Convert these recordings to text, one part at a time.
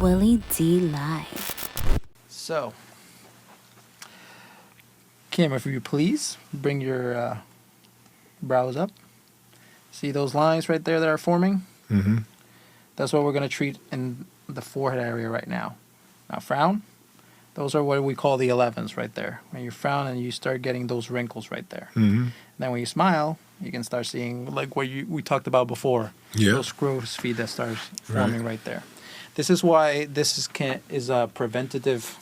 Willie D Live. So, Kim, if you please, bring your brows up. See those lines right there that are forming? Mm-hmm. That's what we're going to treat in the forehead area right now. Now, frown. Those are what we call the 11s right there. When you frown and you start getting those wrinkles right there. Mm-hmm. Then when you smile, you can start seeing like what we talked about before. Yeah. Those crow's feet that start forming right there. This is why this is a preventative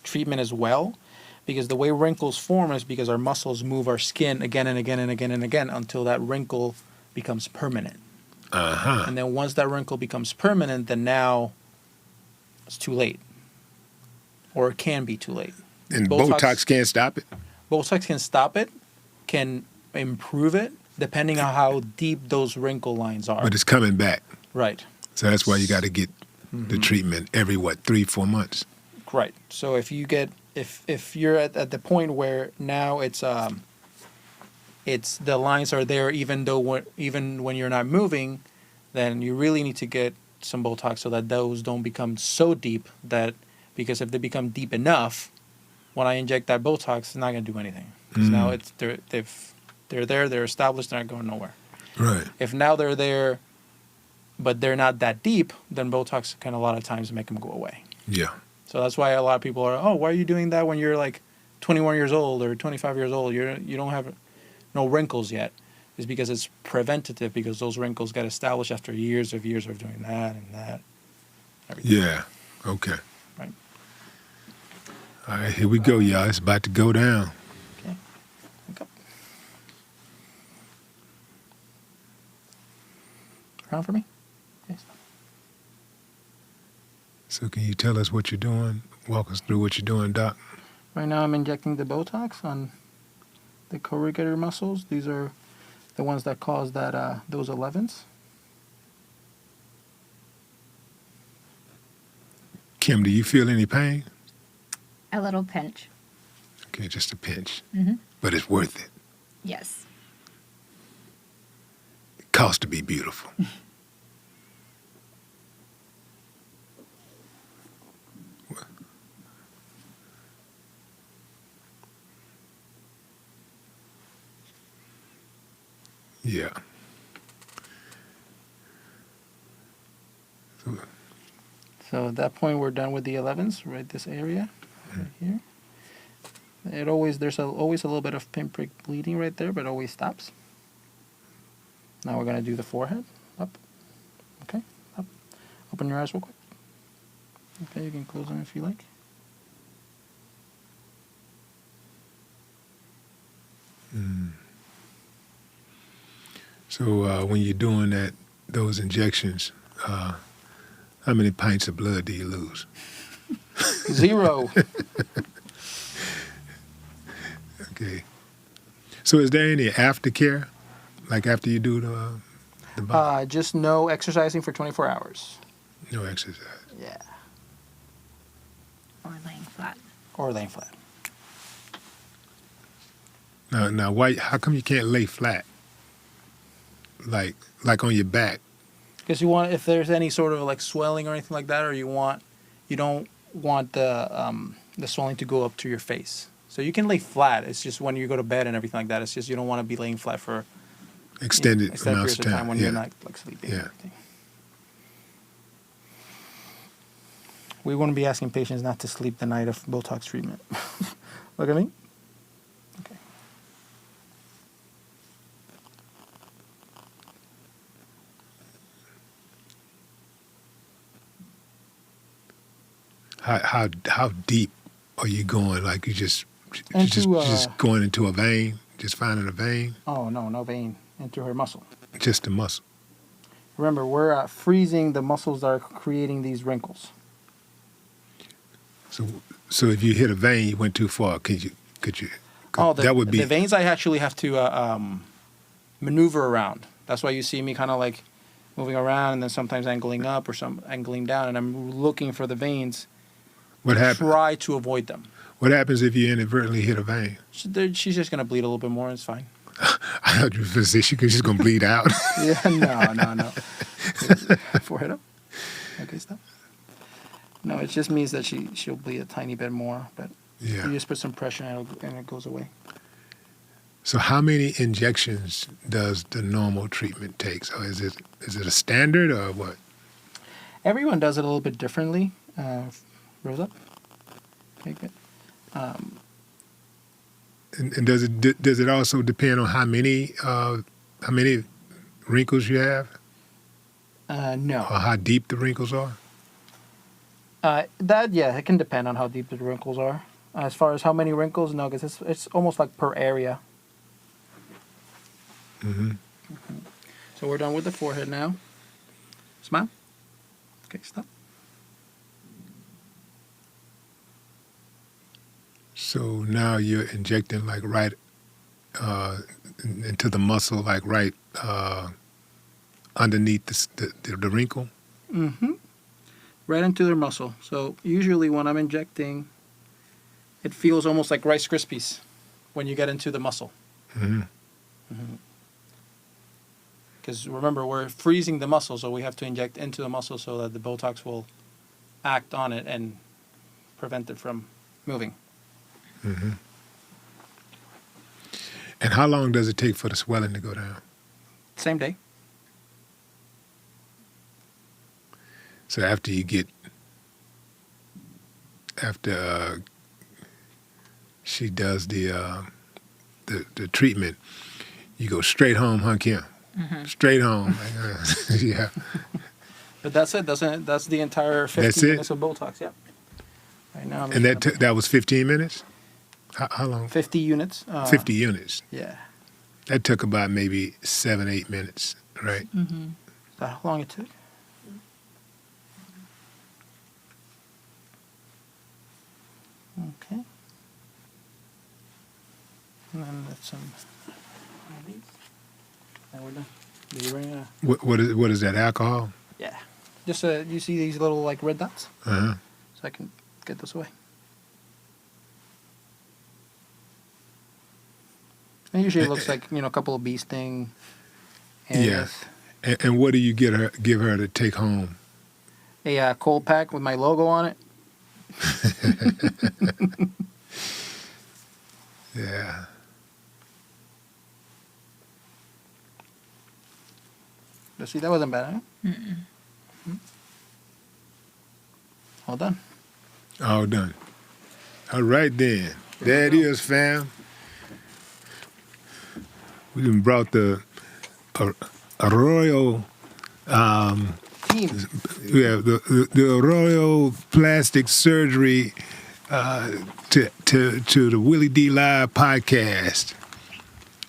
treatment as well, because the way wrinkles form is because our muscles move our skin again and again and again and again until that wrinkle becomes permanent. Uh-huh. And then once that wrinkle becomes permanent, then now it's too late. Or it can be too late. And Botox can't stop it? Botox can stop it, can improve it, depending on how deep those wrinkle lines are. But it's coming back. Right. So that's why you got to get the treatment every, 3-4 months? Right. So if you get, if you're at the point where now it's the lines are there even when you're not moving, then you really need to get some Botox so that those don't become so deep that, because if they become deep enough, when I inject that Botox, it's not going to do anything. Because now they're there, they're established, they're not going nowhere. Right. If now they're there, but they're not that deep, then Botox can a lot of times make them go away. Yeah. So that's why a lot of people are, oh, why are you doing that when you're like 21 years old or 25 years old? You don't have no wrinkles yet. It's because it's preventative, because those wrinkles get established after years of doing that and that. Everything. Yeah. Okay. Right. All right, here we go, y'all. It's about to go down. Okay. Look up. Around for me. Okay. So can you tell us what you're doing? Walk us through what you're doing, Doc. Right now I'm injecting the Botox on the corrugator muscles. These are the ones that cause that those 11s. Kim, do you feel any pain? A little pinch. Okay, just a pinch. Mm-hmm. But it's worth it. Yes. It costs to be beautiful. Yeah. So at that point, we're done with the 11s, right? This area, right here. There's always a little bit of pinprick bleeding right there, but it always stops. Now we're gonna do the forehead. Up. Okay. Up. Open your eyes real quick. Okay, you can close them if you like. Mm. So when you're doing those injections, how many pints of blood do you lose? 0. Okay. So is there any aftercare, like after you do the body? Just no exercising for 24 hours. No exercise. Yeah. Or laying flat. Or laying flat. Now, why? How come you can't lay flat? Like on your back? Because you want, if there's any sort of like swelling or anything like that, or you don't want the swelling to go up to your face. So you can lay flat. It's just when you go to bed and everything like that. It's just you don't want to be laying flat for extended amounts periods of time when you're not like sleeping. Yeah. We wouldn't be asking patients not to sleep the night of Botox treatment. Look at me. Okay. How deep are you going? Like you just going into a vein, just finding a vein? Oh no vein into her muscle. Just the muscle. Remember, we're freezing the muscles that are creating these wrinkles. So if you hit a vein, you went too far. Could you? That would be the veins. I actually have to maneuver around. That's why you see me kind of like moving around, and then sometimes angling up or some angling down, and I'm looking for the veins. What happens? Try to avoid them. What happens if you inadvertently hit a vein? She's just gonna bleed a little bit more. It's fine. I thought you were going to say she's just going to bleed out. Yeah, no. Forehead up. Okay, stop. It just means that she'll bleed a tiny bit more, but Yeah. you just put some pressure and it goes away. So how many injections does the normal treatment take? So is it a standard or what? Everyone does it a little bit differently. Rose up. Okay, good. And does it also depend on how many wrinkles you have No. or how deep the wrinkles are? It can depend on how deep the wrinkles are. As far as how many wrinkles, no, because it's almost like per area. Mm-hmm. So we're done with the forehead now. Smile. Okay, stop. So now you're injecting like right into the muscle, like right underneath the wrinkle. Mm-hmm. Right into their muscle. So usually when I'm injecting, it feels almost like Rice Krispies when you get into the muscle. Mm-hmm. Because remember, we're freezing the muscle, so we have to inject into the muscle so that the Botox will act on it and prevent it from moving. Mm-hmm. And how long does it take for the swelling to go down? Same day. So after she does the treatment, you go straight home, huh, Kim? Mm-hmm. Straight home. Yeah. But that's it. That's the entire 50 That's it? minutes of Botox. Yep. Right now. I'm And just gonna that was 15 minutes? How long? 50 units. 50 units. Yeah. That took about maybe 7-8 minutes, right? Mm-hmm. Is that how long it took? Okay. And then that's some of these. And we're done. Do you bring What is that, alcohol? Yeah. Just you see these little like red dots? Uh-huh. So I can get those away. And usually it looks like, a couple of bee sting areas. Yeah. And what do you give her to take home? A cold pack with my logo on it. Yeah. Let's see, that wasn't bad, huh? Mm-mm. All done. All done. All right then. There it is, fam. We done brought the Arroyo, Team. the Arroyo plastic surgery to the Willie D Live podcast.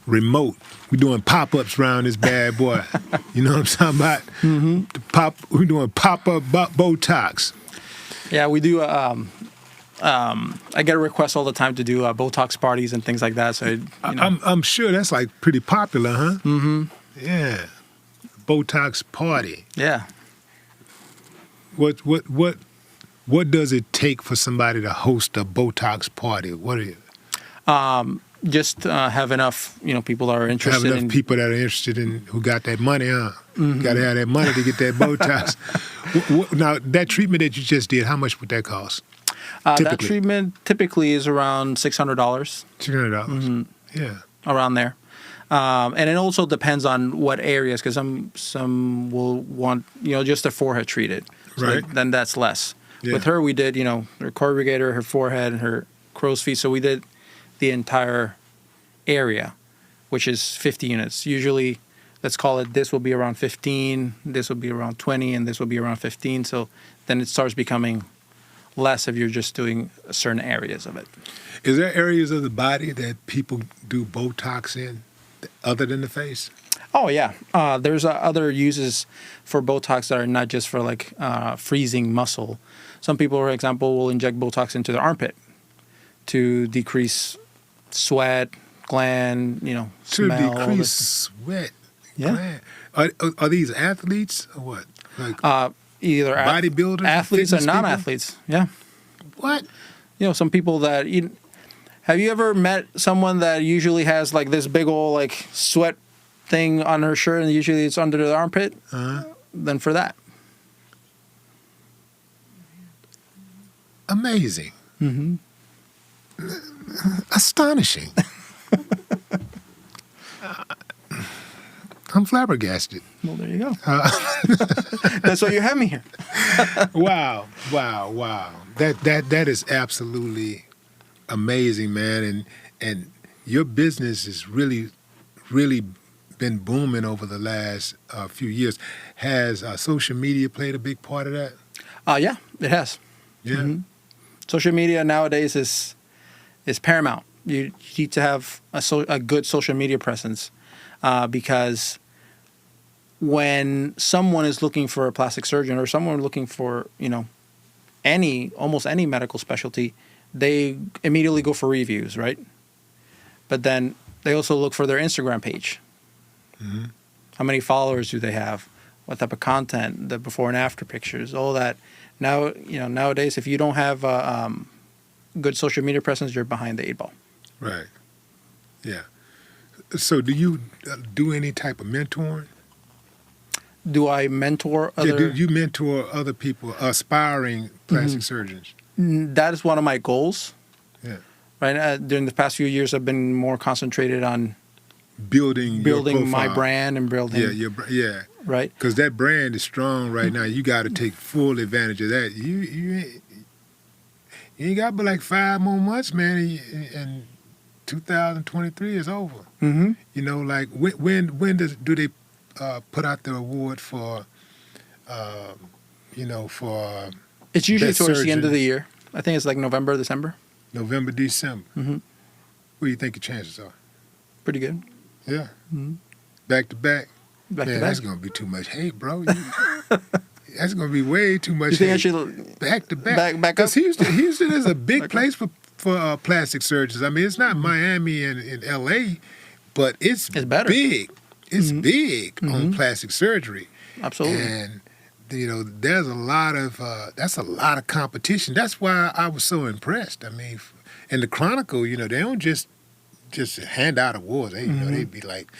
Remote. We're doing pop-ups around this bad boy. You know what I'm talking about? Mm-hmm. We're doing pop-up Botox. Yeah, we do. I get a request all the time to do Botox parties and things like that. So I'm sure that's like pretty popular, huh? Mm-hmm. Yeah, Botox party. Yeah. What does it take for somebody to host a Botox party? What are you? Just have enough, people that are interested. Have enough people that are interested in who got that money, huh? Mm-hmm. Got to have that money to get that Botox. Now, that treatment that you just did, how much would that cost? That treatment typically is around $600. $600. Mm-hmm. Yeah. Around there. And it also depends on what areas, because some will want, just their forehead treated. So Right. then that's less. Yeah. With her, we did, her corrugator, her forehead, and her crow's feet. So we did the entire area, which is 50 units. Usually, let's call it, this will be around 15, this will be around 20, and this will be around 15. So then it starts becoming less if you're just doing certain areas of it. Is there areas of the body that people do Botox in other than the face? Oh, yeah. There's other uses for Botox that are not just for like freezing muscle. Some people, for example, will inject Botox into their armpit to decrease sweat, gland, smell. To decrease sweat. Yeah. Gland. Are these athletes or what? Like Either bodybuilders, athletes or fitness people? non-athletes. Yeah. What? Some people that have you ever met someone that usually has like this big old like sweat thing on her shirt, and usually it's under the armpit? Uh-huh. Then for that. amazing. Mm-hmm. Astonishing. I'm flabbergasted. Well, there you go. That's why you have me here. Wow. That is absolutely amazing, man. And your business has really been booming over the last few years. Has social media played a big part of that? Yeah, it has. Yeah. Mm-hmm. Social media nowadays is paramount. You need to have a good social media presence because when someone is looking for a plastic surgeon or someone looking for, almost any medical specialty, they immediately go for reviews, right? But then they also look for their Instagram page. Mm-hmm. How many followers do they have? What type of content? The before and after pictures, all that. Now, nowadays, if you don't have good social media presence, you're behind the 8 ball. Right. Yeah. So do you do any type of mentoring? Do I mentor other? Yeah, do you mentor other people, aspiring plastic surgeons? That is one of my goals. Yeah. Right. During the past few years, I've been more concentrated on Building your my profile. brand and building. Yeah. Right. Because that brand is strong right now. You got to take full advantage of that. You ain't got but like 5 more months, man, and 2023 is over. Mm-hmm. Like when do they put out the award for, for It's usually best towards the end of surgeon? the year. I think it's like November, December. November, December. Mm-hmm. What do you think your chances are? Pretty good. Yeah. Mm-hmm. Back to back. Back Man, to back. that's gonna be too much hate, bro. That's gonna be way too much You think I hate. should Back to back. back up? Because Houston is a big place for plastic surgeons. I mean, it's not Miami and L.A., but it's better. big. It's Mhm. big on Mhm. plastic surgery. Absolutely. And there's a lot of that's a lot of competition. That's why I was so impressed. I mean, in the Chronicle, they don't just hand out awards. They'd be like,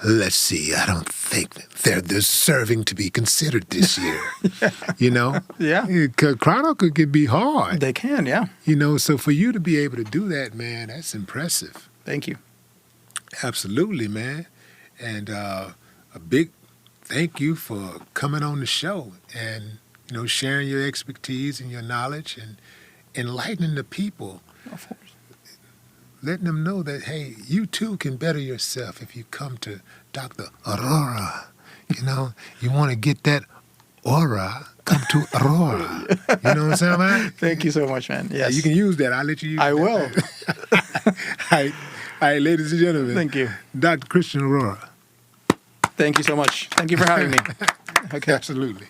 let's see, I don't think they're deserving to be considered this year. Yeah. Because Chronicle can be hard. They can, yeah. So for you to be able to do that, man, that's impressive. Thank you. Absolutely, man. And a big thank you for coming on the show and, sharing your expertise and your knowledge and enlightening the people. Of course. Letting them know that, hey, you too can better yourself if you come to Dr. Aurora. You want to get that aura, come to Aurora. You know what I'm saying, man? Thank you so much, man. Yes. You can use that. I'll let you use I that. will. All right, ladies and gentlemen. Thank you. Dr. Christian Aurora. Thank you so much. Thank you for having me. Okay. Absolutely.